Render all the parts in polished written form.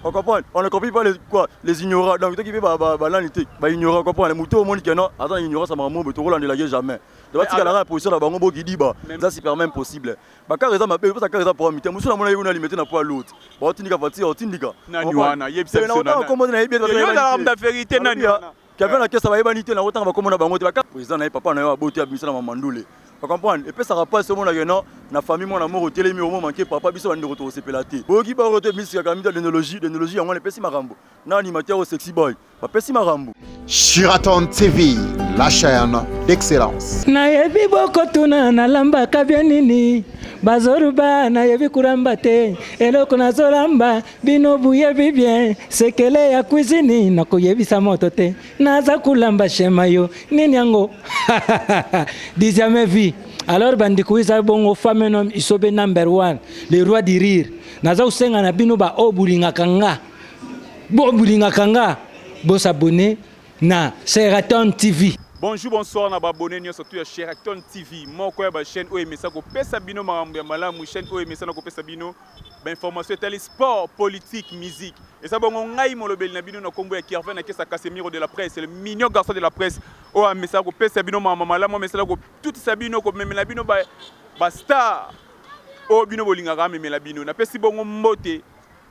On comprend. On ne copie pas les ignorants. Donc, qui fait l'anité, ignorant, on comprend. Les moutons, au monde qui non, attends, ignorant, ça m'a montré, on ne l'a jamais. Donc, si la position là, on qui dit, ça c'est même possible. Car raison, ma paix, ça car raison pour imiter. Moussa, on a eu une limite dans poids l'autre. Bon, tu n'as pas parti, tu n'as pas. C'est longtemps, comment on a eu bien de vérité. Qui avait la caisse à vanité, la autant va comme on a bangoté. Le président n'a pas à beauté à Bissau dans Mandoulé. Vous comprenez? Et puis ça rappelle ce monde là, la famille, mon amour, au télé, au moment manqué, papa, Bissau, on est retour au CPLAT. Bogi, par retour, Bissau, la l'énologie, on est pessimiste Marambo. Non, animateur au sexy boy, pas pessimiste Marambo. Shiraton TV, la chaîne d'excellence. Nayebi bokotuna na lamba kabianini. Bazoruba na yebi kurambate eloko na zolamba bino buyebi bien sekele ya cuisine na koyebisa moto te naza kulamba shema yo nini yango dixième vie. Alors bandi kuiza bongo famenom isobe number 1 le roi du rire naza usenga na bino ba obulinga kanga bo s'abonner na Sheraton TV. Bonjour, bonsoir, na abonné surtout à Sheraton TV. Mon quoi ba chaîne OMSA ko pesa bino marambo malamu chaîne OMSA na ko pesa bino ba information tali sport, politique, musique. Et ça bon ngai mo lobel na bino na kombo ya Kirven na kesa Casemiro de la presse, le mignon garçon de la presse. OMSA ko pesa bino marambo malamu mais ça ko tout ça bino ko memela bino ba star. O bino bolinga memela bino na pesi bongo mbote.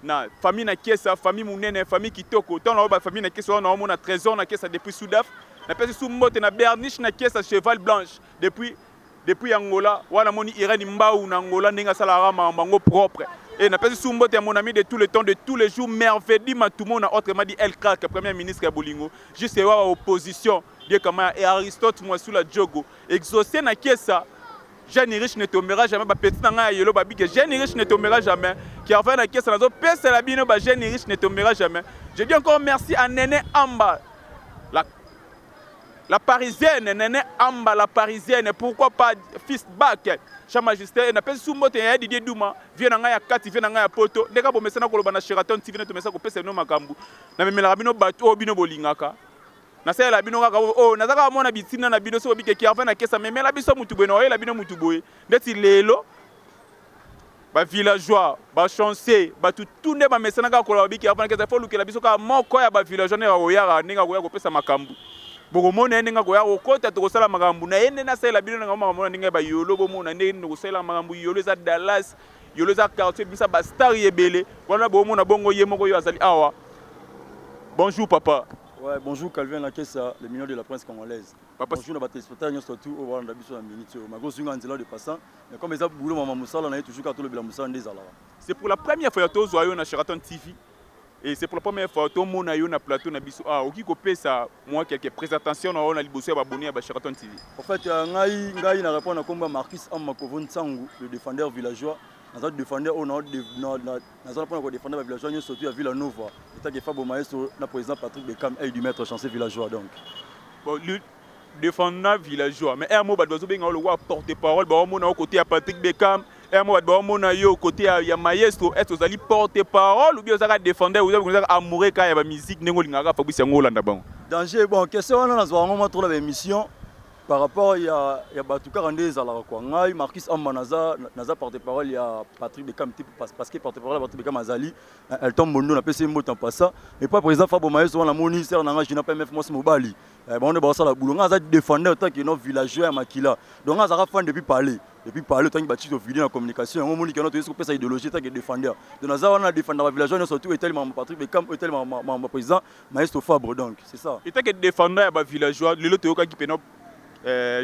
Na famille na kesa, famille munene, famille kitoko. Tant na ba famille na kesa na mona trésor na kesa depuis Soudaf. Na pesi sumbote na berniche na kesa cheval blanche depuis Angola wana moni Irene Mbau na Angola ndinga sala mambango propre et na pesi sumbote mon ami de tout le temps de tous les jours merveille Matoumo na autrement dit El Crack premier ministre ya Bolingo juste wa opposition bien comme et Aristote moi sous la jogo exaucé na kesa jeune riche ne tombera jamais ba petit na yelo ba big jeune riche ne tombera jamais qui a fait na kesa na zo pesa la bino ba jeune riche ne tombera jamais. Je dis encore merci à Néné Amba la parisienne, Néné Amba, la parisienne, pourquoi pas fils back, Cha Majesté, n'a pas sous-mote et Didier Douma, vient à Ngaya Kati, vient à Ngaya Poto, dès que vous mettez na Sheraton TV, vous mettez pesa no makambu, na me la bino bato bino bolingaka, na se la bino kaka oh, na zaka mona bitina na bino so bike ki afana kesa me la biso mutu beno la bino mutu boye, ndeti lelo, ba villageois, ba chanceux, ba tout ne ba mesana ka kola bike afana kesa fo luke la biso ka moko ya ba villageois ne wa yara ninga ko pesa makambu. Bokomona nenga ko ya kokota to kosala makambu na yene na sala bino nga makambu ninga ba yolo bomona ndenge no kosala makambu yolo za Dallas yolo za quartier bisa ba star yebele wana bomona bongo yemoko yo azali awa. Bonjour papa. Ouais, bonjour Calvin la caisse le million de la presse congolaise. Papa bonjour na ba téléspectateurs surtout au Rwanda biso na minute ma go sunga nzela de passant mais comme ça boulot maman musala na toujours ka to le bila musala ndezala. C'est pour la première fois to zo yo na Sheraton TV. Et c'est pour la première fois que mon aïe na plateau na biso ah oki kopé ça moi quelques présentations na liboso ya abonné à Sheraton TV. En fait ngai na répondre à combat Marquis Amakovo Nsangu le défendeur villageois dans un défendeur on a dans un point ko défendeur villageois surtout à Villanova état que Fabo Maestro na président Patrick Bekam et du maître chanceux villageois donc. Bon le défendeur villageois mais un mot ba dozo benga le wa porte-parole ba mon na côté à Patrick Bekam. Et moi, je côté ya maestro, est-ce que vous allez porter parole ou bien vous allez défendre, vous allez amourer quand il y a la musique, Fabrice Ngolanda bon. Danger, bon, question, on a vraiment trop l'émission par rapport à Batouka Randez à la quoi. Ngai Marquis Amanaza, naza porte-parole, il y a Patrick Bekam parce que porte-parole Patrick Bekam Azali, elle tombe mon nom, on a passé un mot en passant. Et pas président Fabo Maestro, on a mon ministère, on a un PMF Mos Mobali. On est dans la boulot, on a défendre autant que nos villageois à Makila. Donc on a fan depuis parler. Depuis parler, tant que bâti au vidéo en communication, on a dit que notre idéologie est défendeur. Donc on a défendu la villageois, surtout et tellement Patrick Bekam, et tellement mon président Maestro Fabre. Donc c'est ça. Et tant que défendeur la villageois, le lot qui peut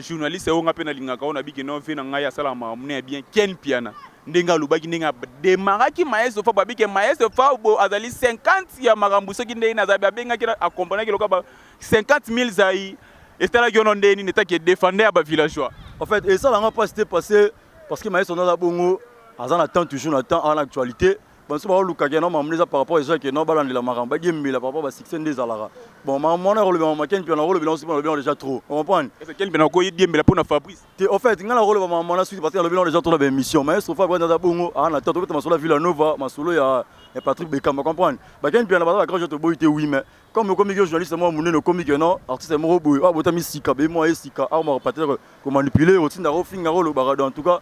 journaliste on a peine lingaka on a dit que non fait na ya sala ma bien ken piana ndenga lubaki ndenga demaraki Maestro Fabre babike Maestro Fabre azali 50 ya makambu soki ndenge na zabi abenga ki accompagner ki lokaba 50 000 zai et là qui on ndeni n'était que défendeur ba villageois. En fait et ça là n'a pas été passé parce que Maestro na bongo azan attend toujours attend en actualité. Bon c'est pas Luka qui non m'amener ça par rapport à ça qui non balande la maramba game par rapport à succès des alara. Bon maman a relevé ma ken puis on a relevé aussi le bilan déjà trop. On comprend. Est-ce quel bilan ko yedi mais pour na Fabrice. En fait ngala relevé maman la suite parce que le bilan déjà trop la émission Maestro Fabre dans bongo en attend to ma solo Villanova ma solo ya Patrick Bekam on comprend. Ba ken puis on a quand je te boité oui mais comme comique journaliste moi mon comique non artiste mo boy ah botami sika be moi sika ah moi peut-être ko manipuler aussi na rofinga rolo barado en tout cas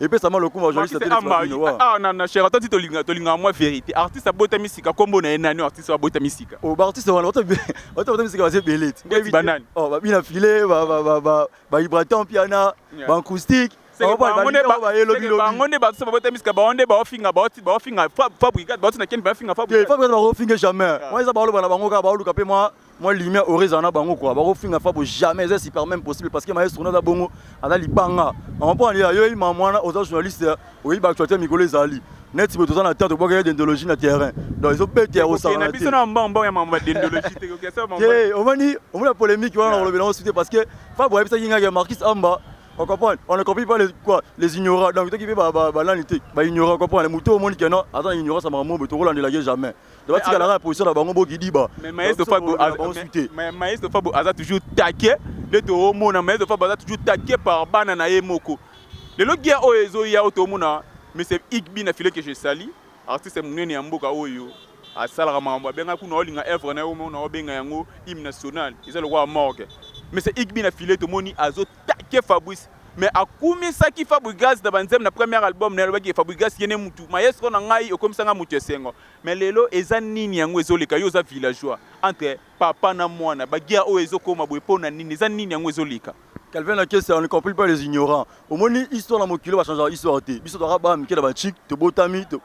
et puis ça m'a le coup journaliste na cher attends tolinga moi vérité artiste abota misika kombo na enani artiste abota misika oh ba artiste wana auto misika va se belete banane oh ba bina filé ba vibraton piano ba acoustique bangonde bato babota misika baonde baofinga fabricat bato na ken bafinga fabricat baofinga jamais moi ça baoloba na bango ka baoluka pe moi lumière horizon na bango quoi baofinga fabo jamais c'est super même possible parce que maestro na bongo ana libanga on prend yo il m'a moi aux journalistes oui ba actualité mikolo ezali net si tu na tête boka d'endologie na terrain donc ils ont pété au sang na biso na mbamba ya mamba d'endologie te ko ça mamba on la polémique on le mélange parce que fabo ça kinga Marquis Amba. On comprend, on ne comprend pas les ignorants. Donc, qui fait ignorant, on comprend. Les moutons, on dit que non, attends, ignorant, ça m'a dit que la guerre jamais. Donc, tu as la position de Bango qui dit, mais Maestro Fabo a toujours taqué. Le Tomo, Maestro Fabo a toujours taqué par Banana et Moko. Le lot guerre Oezo, il y a Otomona, mais c'est Igbi na filé que je sali. Artiste Mouneni Amboka Oyo. À Salarama, Benga Kuna Olinga Evre, na Benga Yango, hymne national. Ils ont le roi morgue. Mais c'est Igbi na filé Tomoni Azo taqué Fabrice. Mais à combien ça qui Fabregas dans le premier album na qui Fabregas yene mutu maestro na ngai comme ça nga mutu sengo mais lelo eza nini yango ezoleka yo za villageois entre papa na mwana bagia o ezokoma boepo na nini eza nini yango ezoleka Calvin la caisse on ne comprend pas les ignorants au moins histoire na mokilo va changer histoire te biso to ba mikela ba chic to botami to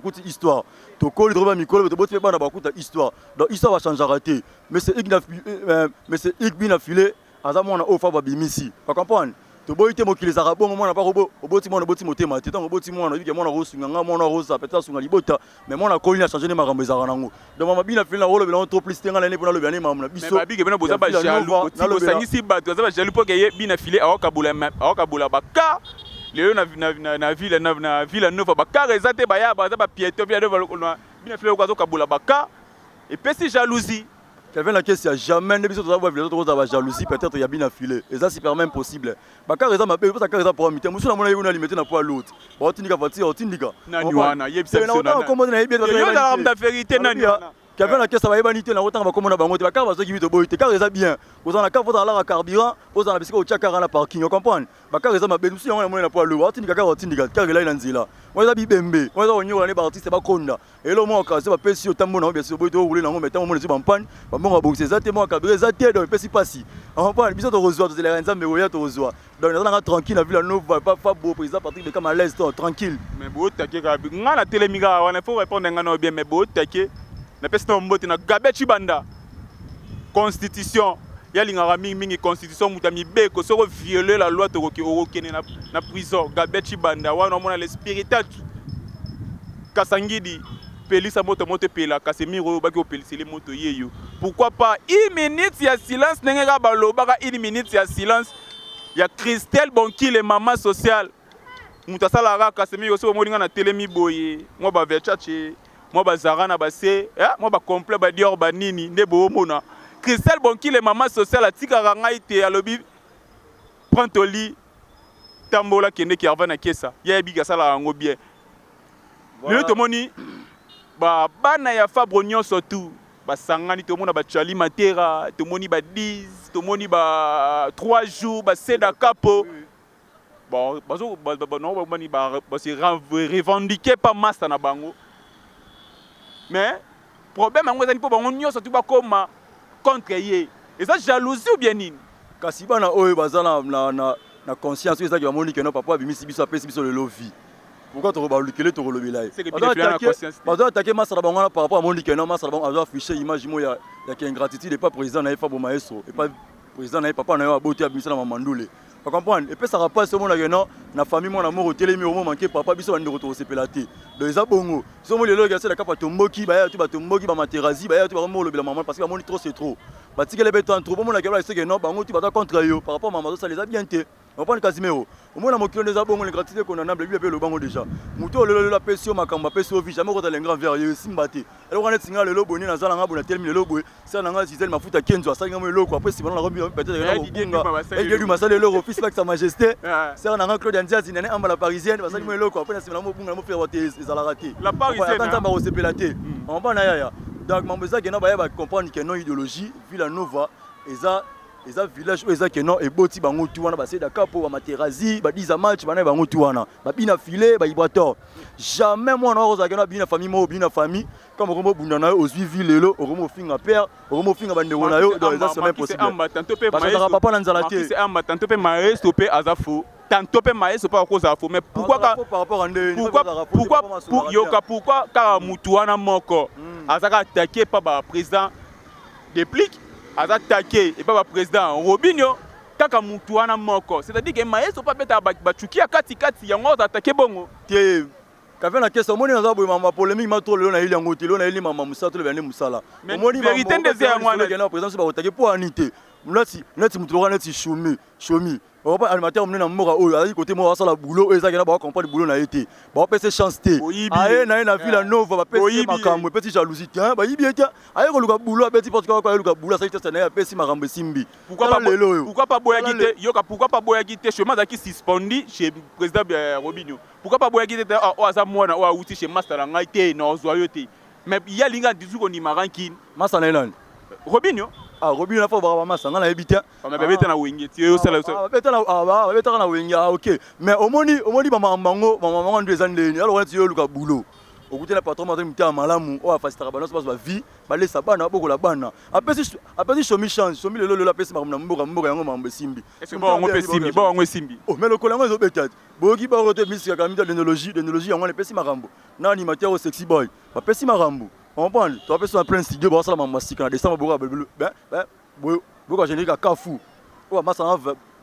kuti histoire to koli droba mikolo to botami ba na ba kuta histoire donc histoire va changer raté mais c'est Igbi na filé azamo na o Fabo bimisi pas comprendre to boyite mokili za rabongo mwana pa robo oboti mwana oboti motema te tango oboti mwana yike mwana rosunga nga mwana rosa peut-être sunga libota mais mwana kolina changer ne makambo za ranango donc mama bina fina rolo bela trop plus tenga la ne pona lo bia mamu na biso mais babike bena boza ba jaloux ko sangisi bato za ba jaloux po ke bina file awakabula baka lelo na ville nova baka rezate ba ya ba za ba piéton bia nova bina file ko azokabula baka et puis c'est jalousie. Quelqu'un la question jamais ne besoin de savoir les autres avoir jalousie peut-être il y a bien affilé et ça c'est pas même possible bakar eza mabé parce que eza pour amité musu na mona yuna limiter na poids l'autre ba tindika fati otindika nani wana yebisa na comment na yebia la vérité nani wana quelqu'un la question ba yebanité na otanga ba komona bango te bakar ba soki bito boyite car eza bien ozana na car faut dans la carburant ozana bisika ochaka na parking on comprend bakar eza mabé musu na mona na poids l'autre otindika car otindika car là nzila moi eza bibembe moi eza onyola ne ba artiste ba konda et lo mo ka se ba pesi otambo na bien sûr boyito rouler na ngombe tambo mo ne bampane ba bon c'est exactement kabire zaté donc pesi pasi on parle biso to rezoa to les renza mais oya to rezoa donc on est tranquille la ville no va pas beau président Patrick de comme à l'aise tranquille mais beau taqué kabi ngana telemiga wana faut répondre ngana bien mais beau taqué na pesi to mbote na gabechi banda constitution ya lingara mingi constitution mutami beko soko violer la loi to okene na prison gabechi banda wana mona l'esprit Kasangidi pelisa moto pela Casemiro baki opelisele moto yeyo pourquoi pas 1 minute ya silence nengeka balobaka 1 minute ya silence ya Christelle Bonkile mama sociale mutasala ra Casemiro so molinga na telemi boye mo ba Versace mo ba Zara na base mo ba complet ba Dior ba nini nde bo mona Christelle Bonkile mama sociale atika ngai te alobi prends ton lit tambola kende ki arva na kesa ya bika sala ngo bien le tomoni ba bana ya Fabre nyonso tout ba sangani tomona ba chali matera tomoni ba 10 tomoni ba 3 jours ba seda capo bon bazo non ba se revendiquer pas masse na bango mais problème ngo ezali po bango nyonso tout ba koma contre ye et ça jalousie ou bien nini kasi bana oyo bazala na conscience ezaki ba moni que non papa bimisi biso apesi biso le lovi. Pourquoi tu reballes le tu relèves là? Parce que attaquer Massa Bangana par rapport à mon dit que non Massa Bangana a affiché image il y a qu'il ingratitude et pas président n'avait pas bon maestro et pas président n'avait papa n'avait pas beauté à Bissana Mandoulé. Tu comprends? Et puis ça rapporte ce moment là que non la famille mon amour au télé mais au moment manqué papa biso va nous retourner se pelater. Donc ça bongo. Ce moment là gars c'est la capa tomboki ba tu ba tomboki ba materazi ba tu ba vraiment le maman parce que maman trop c'est trop. Ba ti qu'elle est béton trop bon là c'est que non bango tu vas contre eux par rapport à maman ça les a bien été. On prend Casimiro. Au moins, la moquille des abonnés, les gratuités qu'on a, lui, le bango déjà. Mouto, la pesio, ma camba, pesio, vie, jamais quand elle est grand verre, il simbati. Alors, on est signal le lobo, n'a pas on a terminé le lobo, ça n'a pas si elle m'a foutu à Kenzo, ça n'a pas le logo, après, si on a remis peut-être il y a du massal le logo, fils avec sa majesté, ça n'a pas Claude Andiaz, il n'est pas la parisienne, parce que le logo, après, c'est vraiment bon, on a fait rater, ils ont raté. La parisienne, on s'est pélaté. On va naïa. Donc, mon besoin, il y a comprendre qu'il y a une idéologie, Villanova, et ça. eza village oyo eza keno eboti bango tu wana baseda kapo ba materazi ba 10 match bana bango tu wana ba bina filet ba ibrator jamais moi na oza keno bina famille mo bina famille comme romo bunda na yo ozwi ville lelo romo finga père romo finga ba ndeko na yo dans les semaines possibles parce que papa na nzala te c'est amba tanto pe maestro pe azafo tanto pe maestro pa cause afo mais pourquoi par rapport à pourquoi car mutu wana moko azaka attaqué par ba président déplique aza attaqué et pas le président Robinho kaka mutu wana moko c'est-à-dire que maestro pas beta bachuki kati yango attaqué bongo tie kafe na kesa moni naza boye mama polémique mato lelo na ili yango te lelo na ili mama musa to le bande musala moni vérité ndeze ya mwana na président ba attaqué pour anité neti mutu wana neti chomi on va animateur on na mora oyo ali côté moi sala boulot eza kena ba comprendre boulot na été ba pese chance te aye na villa nova ba pese makambo petit jalousie te ba yibi eta aye ko luka boulot abeti porte ko luka boulot ça te na pese makambo simbi pourquoi pas boya gite yoka pourquoi pas boya gite chemin za ki suspendi chez président Robinho pourquoi pas boya gite o aza mwana o auti chez master ngai te na ozoyo te mais il y a linga dizu ko ni marankin master na elan Robinho Robinho na fa ba masa ngana ebita mais bébé na wingeti yo sala beta na wingi OK mais omoni mama mango ndu ezandeni alors on yo luka boulot okuti na patron matin mutia malamu o afasitaka bana so ba vie balesa bana bokola bana apesi chomi chance chomi lelo la pesi makamna mboka yango mambe simbi est-ce que bon on peut simbi bon on simbi oh mais le kolango ezo beta boki ba rote misika kamita d'ethnologie yango le pesi makambo na animateur au sexy boy ba pesi makambo on prend tu as besoin plein studio ba sala mamasika na décembre boka générique à Kafou o masa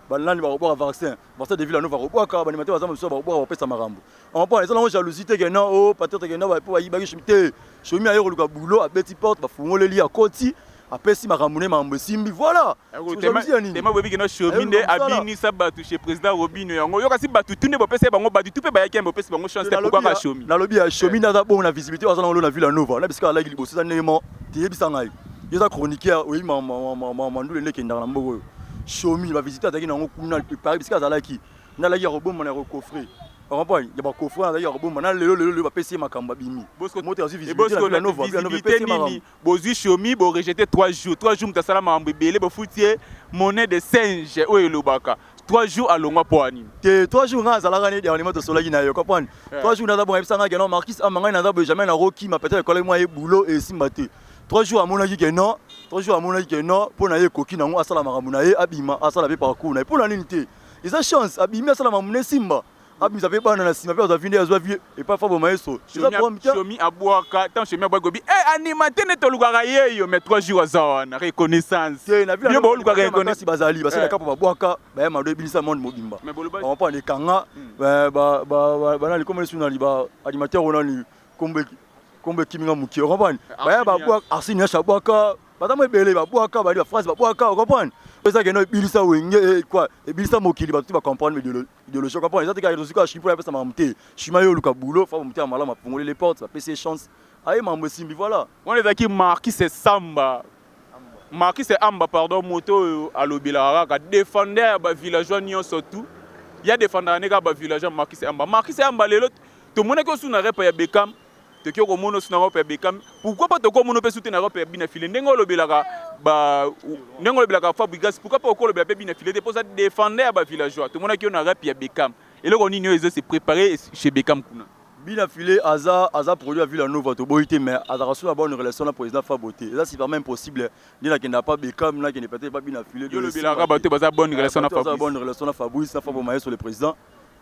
balani ba robora vaccin parce de ville nova robora ka animateur bazama so ba robora ba pesa makambo on prend les gens jalousie te que non oh peut-être que non ba po yibaki chimite chomi ayo luka boulot a petit porte ba fungole li a koti a pesi makambo ne mambo simbi voilà tema webi que no chomi nde abini sa batu chez président Robinho yango yoka si batu tune ba pesa bango batu tupe ba yaki ba pesa bango chance te pourquoi ka chomi na lobi ya chomi na za bon na visibilité bazana lo na ville nova na bisika la gi liboso za nemo te yebisa ngai yeza chroniqueur oui maman ndule ndeke ndana mboko chomi va visiter ataki nango kuna Paris bisika zalaki na la ya roboma na recoffrer on comprend il y a ba coffrer na ya roboma na lelo ba pesi makamba bimi moto aussi visibilité la nova pesi makamba bozi chomi bo rejeter 3 jours mutasala mambo belé bo foutier monnaie de singe oyo lobaka 3 jours à longwa poani te 3 jours nga zalaka ni dernièrement to solaki na yo comprendre 3 jours na za bon ebisanga ke non Marquis amanga na za bo jamais na roki ma peut-être collègue moi boulot et simbate 3 jours à mon avis que non 3 jours à mon avis que non pour na ye koki nango asala makambo na ye abima asala pe parcours na pour la nité ils a chance abima asala makambo simba abima ça fait bana na simba pe za vinde azwa vie et pas fa bo maestro chomi abwaka tant chomi abwa gobi animateur ne to lukaka ye yo mais 3 jours azawa na reconnaissance na vie yo lukaka reconnaissance bazali parce que kapo babwaka ba ma do bilisa monde mobimba on prend les kanga ba na li comme les suna li ba animateur on ni kombe kiminga muki o comprendre ba bwa Arsène ya shabwaka badamo ebele ba bwaka ba phrase ba bwaka o comprendre ça que no bilisa wenge quoi et bilisa mokili ba tu va comprendre idéologie comprendre ça te ka rezuka chipo ya pesa mamte chima yo luka boulot fa mumte amala ma pongoler les portes ça PC chance aye mambo simbi voilà on est qui Marquis c'est Samba Marquis c'est Amba pardon moto à lobila ka défendre ba villageois nyon surtout il y a défendre neka ba villageois Marquis c'est Amba lelo to moneko suna rep ya Beckham te ko mono suna rep ya Beckham pourquoi pas to ko mono pe soutenir rep ya bina file ndengo lobelaka ba ndengo lobelaka Fabregas pourquoi pas ko lobela pe bina file pour ça défendre ba villageois to moneko na rep ya Beckham et le koni nyo se préparer chez Beckham kuna bina filé aza produit à Villanova to boité mais aza reçu la bonne relation la président Faboté là c'est vraiment impossible ni là qui n'a pas Beckham là qui n'est peut-être pas bina filé yo le bilaka bato baza bonne relation na Fabrice bonne relation na Fabrice na Fabo Maïs sur le président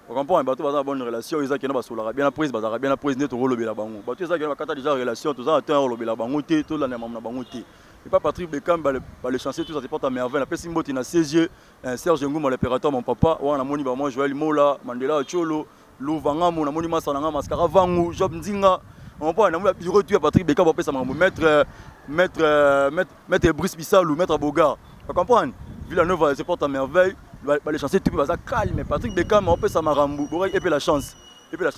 on comprend bato baza bonne relation ils a qui na basola bien la prise baza bien la prise net to lobela bango bato ils a qui na kata déjà relation to za atteindre lobela bango té to la na mamna bango té et pas Patrick Beckham ba le chancer tout ça se porte à merveille la pesi mboti na 16e Serge Nguma l'opérateur mon papa on a moni ba moi Joël Mola Mandela Cholo Louvanga mon amoni masalanga mascara vangu job nzinga on prend na bureau tu Patrick Beckham va pesa mambo maître Brice Bissalou maître Bogard tu comprends Villanova se porte à merveille va les chancer tout va ça calme Patrick Beckham on pesa marambu et puis la chance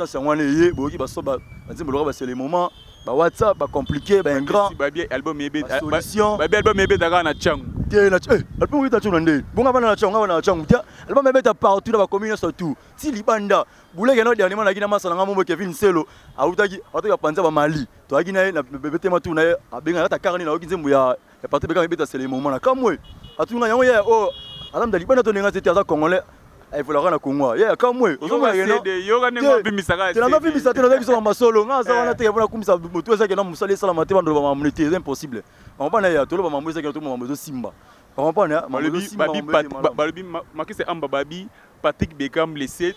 c'est moi né boki ba so ba nzimbo c'est les moments ba WhatsApp ba compliqué ba grand ba bien album ebe solution ba bien album ebe daga na changu te na album ebe ta changu ndé bonga bana na changu te album ebe ta partout na ba commune surtout ti libanda boulé no dernièrement na kina masala ngamo Kevin Selo autaki panza ba Mali to akina na bebe tema tu na abenga ta karni na okinze mbu ya et Patrick Bekam ebeta c'est les moments là comme moi atunga yango ya oh adam dalibana to nenga c'était congolais il faut la rendre Congo ya comme moi yoga nengo bimisaka tu n'as pas vu ça tu n'as vu ça masolo nga ça wana te bona kumisa moto ça que na musali sala mate bando ba mamunité c'est impossible on pas na ya to lo ba mamunité que to mamunité simba on pas na babi makise amba babi Patrick Bekam le 7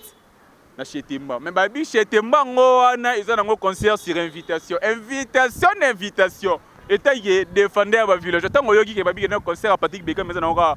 na Chetemba mais babi Chetemba ngo wana ils ont un concert sur invitation et taille défendre ba village tango yoki ke babi na concert à Patrick Bekam mais na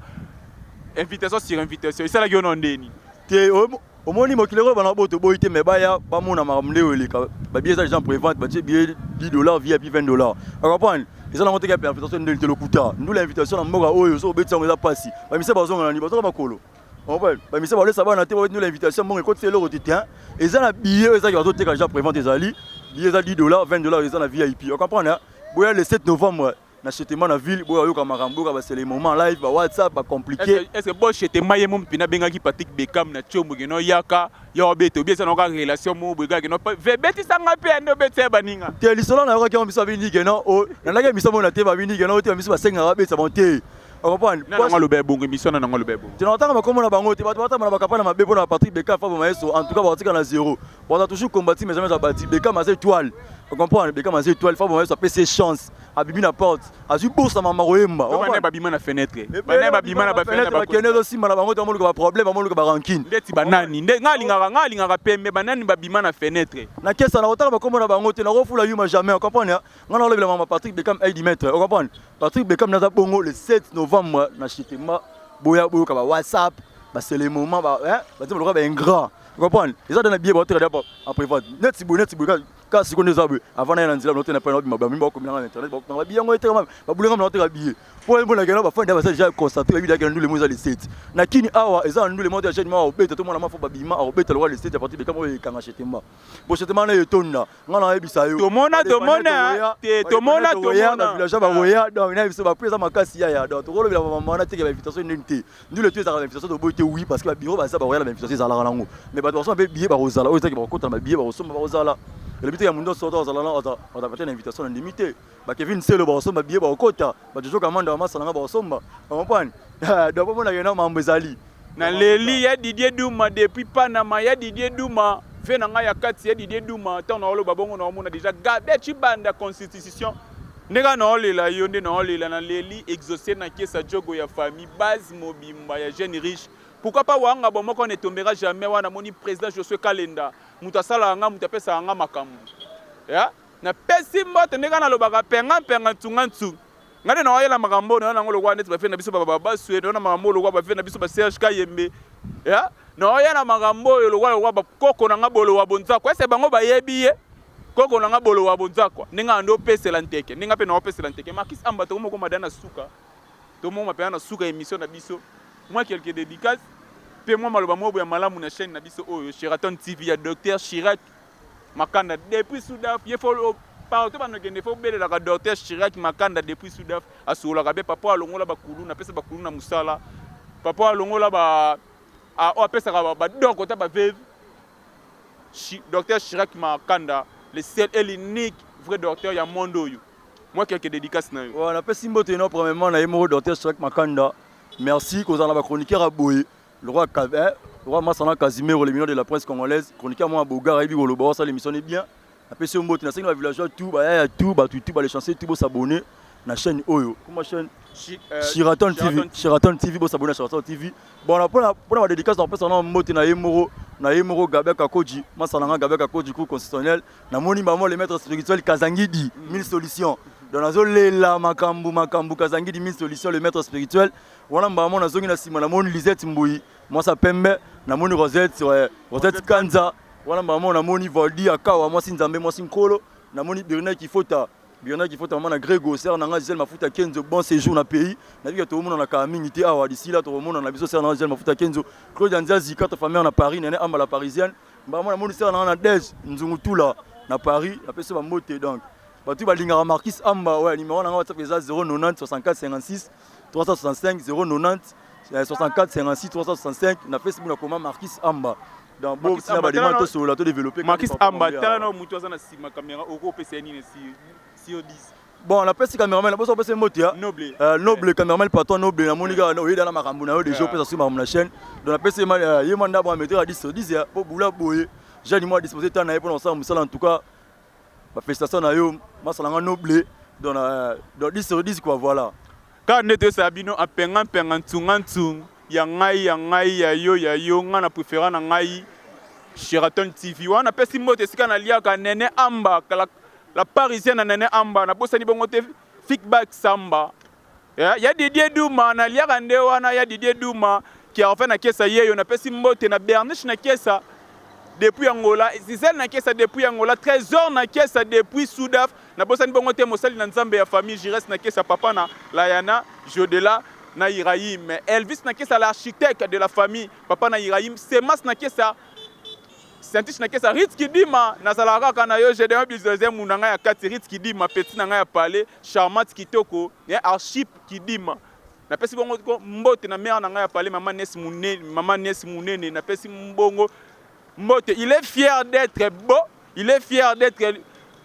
invitation sur invitation ça la yo ndeni te au moni mokilero bana boto boité mais baya ba mona maramle oleka ba billet ça gens prévente ba billet $10 VIP $20 on comprend ils ont monté que invitation de lokuta nous l'invitation na mboka oyo so betsa ngo za pasi ba mise bazonga na ni bazonga makolo on va ba mise ba le ça ba na te nous l'invitation mon côté c'est l'euro titan ils ont la billet ça qui va te déjà prévente des ali billet ça $10 $20 ils ont la VIP on comprend boya le 7 novembre na Chetemba na ville boya yo kamarambo ka ba c'est les moments live ba WhatsApp ba compliqué est-ce que bo Chetemba ye mom pina benga ki Patrick Bekam na chombo geno yaka yo beto bien ça na ka relation mo bega geno beti sanga pe ndo beti baninga te lisolo na yo ka misa vini geno o na la misa mo na te ba vini geno te misa ba senga ba beti monter on comprend na ngalo be bongo mission na ngalo be bongo tu n'entends pas comment na bango te ba na ba kapana ma bebo na Patrick Bekam fa ba maeso en tout cas ba tika na 0 on a toujours combattu mais jamais ça bâti Bekam a étoile on comprend Bekam a étoile fa ba maeso pa ses chances abibi na porte azu boursa mama roemba on ba bima na fenêtre ba bima na ba fenêtre ba kenelo aussi mana bango te mo ba problème mo ba rancune ndeti banani nde ngalinga pembe banani ba bima na fenêtre na kesa na otaka ba kombo na bango te na refula yuma jamais on comprend ngana le mama Patrick Bekam aide dimettre on comprend Patrick Bekam na za bongo le 7 novembre na Chetemba boya ka ba WhatsApp ba c'est les moments ba ba te mo ba ingrat on comprend ils ont donné billet ba te d'abord après vote net si ka seconde zabu avant na nzila note na pa na bimba mimba ko mina na internet ba billet ngo eteka ba bulenga na oteka billet pour mbona gena ba fanda ba déjà constaté ba billet gena nous les mois les 7 na kini awa ils ont nous les mois de jeune ma obeta to mona ma fo ba bima obeta le roi les 7 à partir de kamo kanga Chetemba bo Chetemba na yetonna ngana ebisa yo to mona village ba roya donc na biso ba presa makasi ya donc to kolobela mama na teke ba invitation nente nous le tuer za invitation to boite oui parce que ba bureau ba za ba roya la invitation za la rango mais ba to so be billet ba rozala o teke ba kota ba billet ba osoma ba rozala le but ya mundo soto za la on a fait une invitation limitée ba Kevin Selo ba osoma billet ba kota ba jojo kamanda ma sala ba osoma on comprend donc mona yena mambo zali na leli ya Didier Douma depuis Panama ya Didier Douma fait na nga ya kati ya Didier Douma tant na olo babongo na mona déjà gabe chibanda constitution nega na olela yo nde na olela na leli exaucer na kiesa jogo ya famille base mobimba ya jeune riche pourquoi pas wanga bon moko ne tombera jamais wana moni président Josué Kalenda mutasala nga mutapesa nga makambu ya na pesi mbote nega na lobaka penga tsungantu ngane na oyela makambo na ngolo kwa neti ba fena biso baba sué na makambo lo kwa ba fena biso ba Serge Kayembe ya na oyela makambo lo kwa ba koko na ngabolo wa bonzako ese bango ba yebiye koko na ngabolo wa bonzako ninga ndo pesela nteke ninga pe na opesela nteke makis amba to moko madana suka to moma pe na suka émission na biso moi quelques dédicaces pe moi maloba mobo ya malamu na chaîne na biso oyo Sheraton TV ya Docteur Chirac Makanda depuis Soudaf il faut partout bano gende faut belela ka Docteur Chirac Makanda depuis Soudaf asola ka be papa alongola ba kulu na pesa ba kulu na musala papa alongola ba o pesa ka ba donc ta ba veuve Docteur Chirac Makanda le seul et l'unique vrai docteur ya mondo yo moi quelques dédicaces na yo voilà pe simbo te no premièrement na yemo Docteur Chirac Makanda merci qu'on a la chroniqueur à Boé le roi Massana Casimiro le million de la presse congolaise chroniqueur moi Bogar Ebi Golobo ça l'émission est bien après ce mot na 5 villageois tout ba tout ba les chanceux tout s'abonner na chaîne oyo comment chaîne Sheraton TV bo s'abonner sur Sheraton TV bon pour la dédicace en fait on mot na yemoro Gabeka Koji Massana Gabeka Koji coup constitutionnel na moni maman le maître spirituel Kazangidi 1000 solutions dans la zone la makambu Kazangidi 1000 solutions le maître spirituel wana mbamo na zongi na sima na moni Lisette Mbouyi moi ça pembe na moni Rosette Kanza wana mbamo na moni Valdi akawa moi Sinzambe moi Sinkolo na moni Birna qui faut maman na Grégo ser na Gisèle mafuta Kenzo bon séjour na pays na vie to mona na kaminité awa d'ici là to mona na biso ser na Gisèle mafuta Kenzo Claude Anzazi carte famille na Paris na amba la parisienne mbamo na moni ser na Dej Nzungutula na Paris après ça ba moté donc batu balingara Marquis Amba ouais numéro na WhatsApp eza 090 64 56 365 090 64 56 365 na Facebook na comment Marquis Amba dans beau ça va demander sur la développer Marquis Amba tala na mutu azana sima caméra oko pesa nini si 10 Bon, on appelle ce caméraman, on appelle ce motia. Noble. Noble, caméraman, patron Noble, la Monica, on est dans la Macambuna, déjà, on peut sur ma chaîne. Donc, on appelle ce Yemanda, on mettre à 10 sur 10, pour Boula Boye. J'ai dit, moi, disposer de temps pour ensemble, en tout cas, ma félicitations à eux, ma salanga Noble, dans 10 sur 10, quoi, voilà. Quand on est à Bino, à Pengan, Pengantung, Yangai, Yayo, on a préféré Nangai, Sheraton TV. On appelle ce mot, c'est qu'on a lié à Nene Amba, la parisienne à Nene Amba, na bossa ni bongote feedback samba. Il y a Didier Douma, na liya kande wana ya Didier Douma qui a fait na kesa yeyo na pesi mbote na Berniche na kesa depuis Angola, Zizel na kesa depuis Angola, Trésor na kesa depuis Soudaf, na bossa ni bongote mosali na nzambe ya famille Jires na kesa papa na Layana, Jodela na Iraïm, Elvis na kesa l'architecte de la famille, papa na Iraïm, Semas na kesa scientifique na kesa Ritz Kidima na salaka kana yo j'ai demandé deuxième munanga ya 4 Ritz Kidima petit nanga ya parler charmant kitoko ya archip Kidima na pesi bongo ko mbote na mère nanga ya parler maman Nes Munene na pesi mbongo mbote il est fier d'être beau, il est fier d'être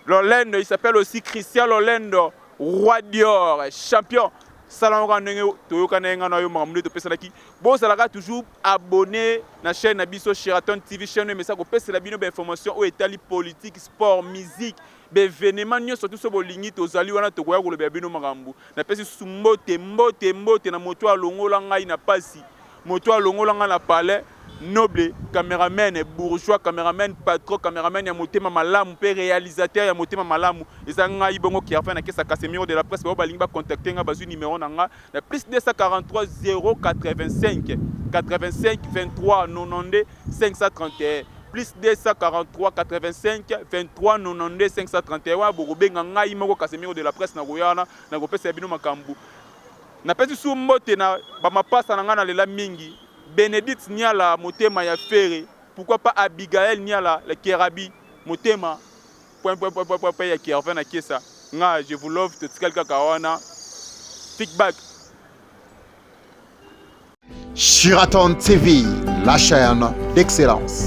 Lolendo, il s'appelle aussi Christian Lolendo, roi d'or, champion. Salon ndenge toyokana nga na yo makambo to pesa laki bon salaka toujours abonné na chaîne Abiso Sheraton TV chaîne mais ça ko pesa la bino ba information o etali politique sport musique be événement nyonso tout so bolingi tozali wana to koya ko le bino makambo na pesa sumbote mbote na moto alongola ngai na pasi moto alongola nga na palais Noble, caméraman, bourgeois, caméraman, patron, caméraman, ya motema malamu, pe réalisateur, ya motema malamu. Ezanga ibongo qui a fait na kesa Casemiro de la presse, ba linga contacter nga bazu numéro nanga, na plus 243 085 85 23 92 531. Plus 243 85 23 92 531. Wa bobenga nga imoko Casemiro de la presse na goyana, na go pesa bino makambu. Na pesi su mbote na ba mapasa na nga na lela mingi. Bénédicte Niala, Motema ya Ferré, pourquoi pas Abigail Niala, le Kerabi, Motema, ya qui revient à Kiesa. Nga, je vous love, tout quelqu'un kawana. Feedback. Sheraton TV, la chaîne d'excellence.